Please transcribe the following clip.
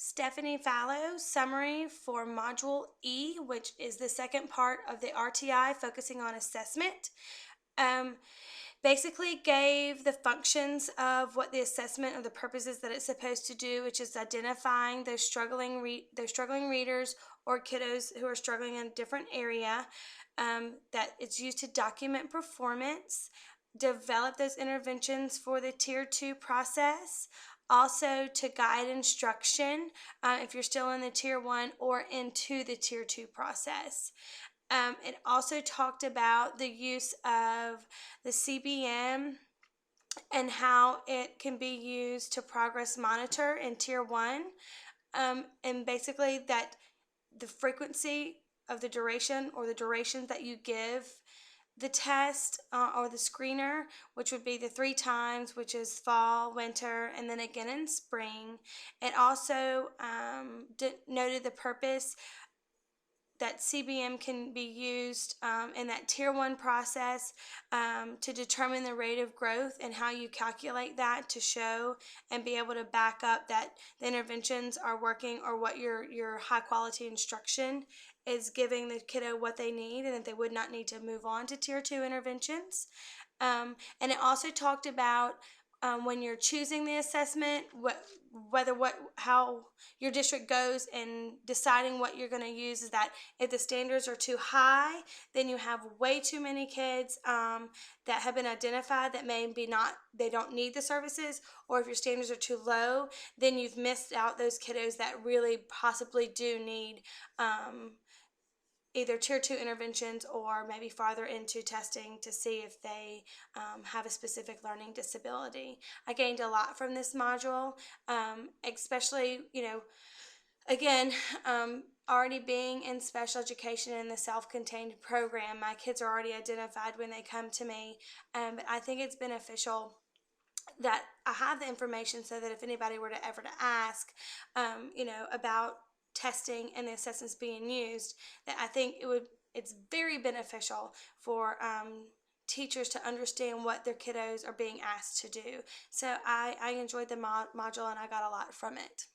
Stephanie Fallow summary for Module E, which is the second part of the RTI focusing on assessment. Basically gave the functions of what the assessment or the purposes that it's supposed to do, which is identifying those struggling readers or kiddos who are struggling in a different area, that it's used to document performance, develop those interventions for the Tier 2 process, also to guide instruction if you're still in the Tier 1 or into the Tier 2 process. It also talked about the use of the CBM and how it can be used to progress monitor in Tier 1, and basically that the frequency of the duration or the durations that you give the test or the screener, which would be the 3 times, which is fall, winter, and then again in spring. It also noted the purpose that CBM can be used in that Tier 1 process to determine the rate of growth and how you calculate that to show and be able to back up that the interventions are working or what your high quality instruction is giving the kiddo what they need and that they would not need to move on to Tier 2 interventions. And it also talked about when you're choosing the assessment, how your district goes in deciding what you're going to use is that if the standards are too high, then you have way too many kids that have been identified that they don't need the services, or if your standards are too low, then you've missed out those kiddos that really possibly do need either Tier 2 interventions or maybe farther into testing to see if they have a specific learning disability. I gained a lot from this module, especially, again, already being in special education in the self-contained program. My kids are already identified when they come to me, but I think it's beneficial that I have the information so that if anybody were to ever ask, about testing and the assessments being used, that I think it's very beneficial for teachers to understand what their kiddos are being asked to do. So I enjoyed the module and I got a lot from it.